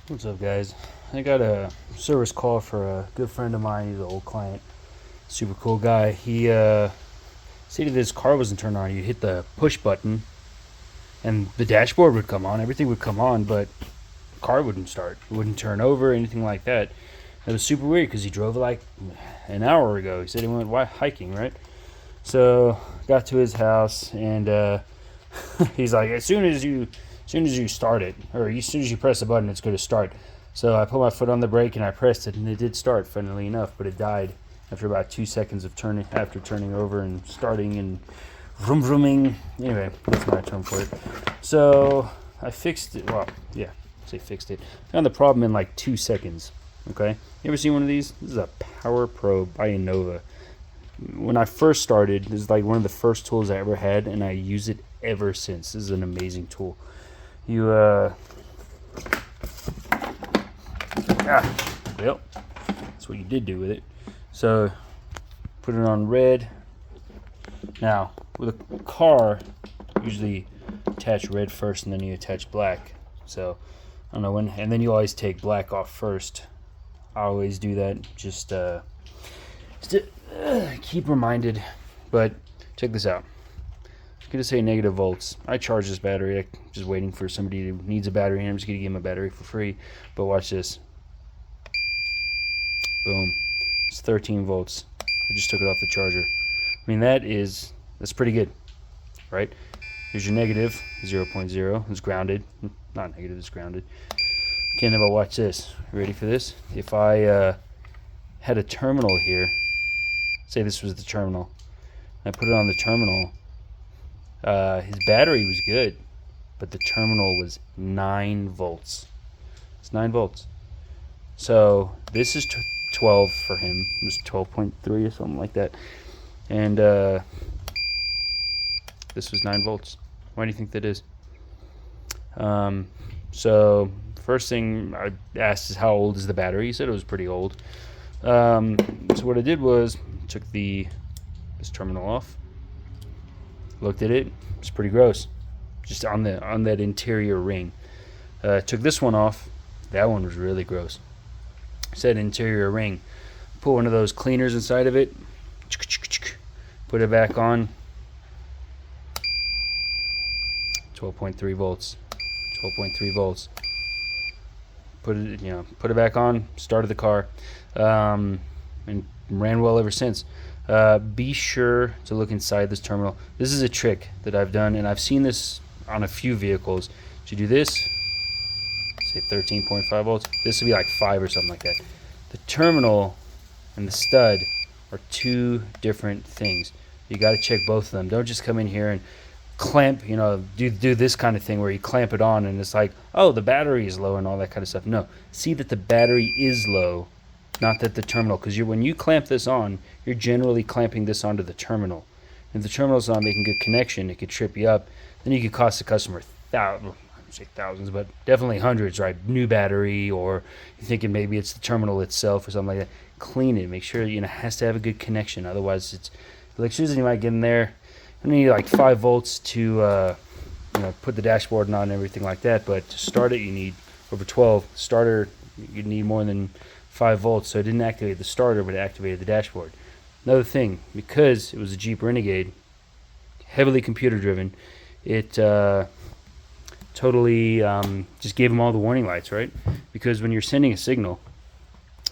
What's up, guys? I got a service call for a good friend of mine. He's an old client, super cool guy. He stated that his car wasn't turned on. You hit the push button, and the dashboard would come on. Everything would come on, but the car wouldn't start. It wouldn't turn over, anything like that. It was super weird because he drove it like an hour ago. He said he went hiking, right? So got to his house, and he's like, as soon as you start it, or as soon as you press the button, it's going to start. So I put my foot on the brake and I pressed it, and it did start, funnily enough, but it died after about 2 seconds of turning over and starting and vroom vrooming. Anyway, that's my term for it. So I fixed it. Well, yeah, say fixed it. Found the problem in like 2 seconds. Okay, you ever seen one of these? This is a Power Pro by Innova. When I first started, this is like one of the first tools I ever had, and I use it ever since. This is an amazing tool. Well, that's what you did do with it. So put it on red. Now with a car, usually attach red first and then you attach black. So I don't know when, and then you always take black off first. I always do that, just to keep reminded. But check this out. I'm going to say negative volts. I charge this battery. I'm just waiting for somebody who needs a battery, and I'm just going to give him a battery for free. But watch this. Boom. It's 13 volts. I just took it off the charger. I mean, that's pretty good, right? Here's your negative, 0.0. It's grounded. Not negative, it's grounded. Okay, now watch this. Ready for this? If I had a terminal here, say this was the terminal, I put it on the terminal, his battery was good, but the terminal was 9 volts. It's 9 volts. So this is 12 for him. It was 12.3 or something like that. And this was 9 volts. Why do you think that is? So first thing I asked is how old is the battery? He said it was pretty old. So what I did was took this terminal off, looked at it. It's pretty gross, just on that interior ring. Took this one off. That one was really gross. Said interior ring. Put one of those cleaners inside of it. Put it back on. 12.3 volts. 12.3 volts. Put it back on. Started the car, and ran well ever since. Be sure to look inside this terminal. This is a trick that I've done, and I've seen this on a few vehicles. You do this, say 13.5 volts. This would be like 5 or something like that. The terminal and the stud are two different things. You got to check both of them. Don't just come in here and clamp, do this kind of thing where you clamp it on and it's like, oh, the battery is low and all that kind of stuff. No, see that the battery is low, not that the terminal, because when you clamp this on, you're generally clamping this onto the terminal. If the terminal's not making good connection, it could trip you up. Then you could cost the customer thousands, but definitely hundreds, right? New battery, or you're thinking maybe it's the terminal itself or something like that. Clean it. Make sure it has to have a good connection. Otherwise, it's electricity might get in there. You need like 5 volts to put the dashboard on and everything like that. But to start it, you need over 12. Starter, you need more than 5 volts. So it didn't activate the starter, but it activated the dashboard. Another thing, because it was a Jeep Renegade, heavily computer driven, it totally just gave them all the warning lights, right? Because when you're sending a signal,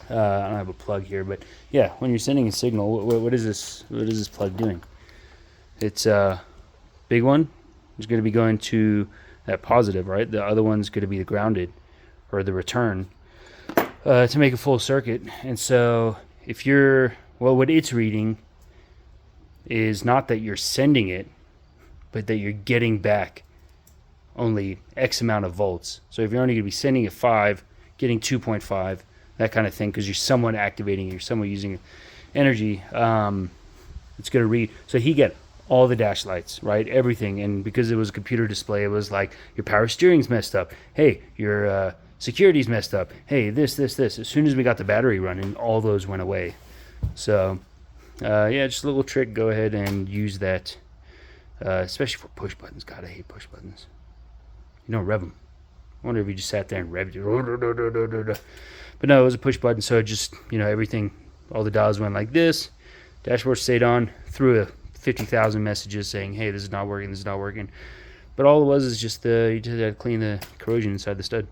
I don't have a plug here, but yeah, when you're sending a signal, what is this? What is this plug doing? It's a big one. It's going to be going to that positive, right? The other one's going to be the grounded or the return to make a full circuit. And so what it's reading is not that you're sending it, but that you're getting back only X amount of volts. So if you're only going to be sending a 5, getting 2.5, that kind of thing, because you're somewhat activating it, you're somewhat using energy, it's going to read. So he get all the dash lights, right? Everything. And because it was a computer display, it was like your power steering's messed up. Hey, your security's messed up. Hey, this. As soon as we got the battery running, all those went away. So, just a little trick. Go ahead and use that, especially for push buttons. God, I hate push buttons. You don't rev them. I wonder if he just sat there and revved it. But no, it was a push button, so it just, everything, all the dials went like this. Dashboard stayed on, through a 50,000 messages saying, hey, this is not working, this is not working. But all it was is just you just had to clean the corrosion inside the stud.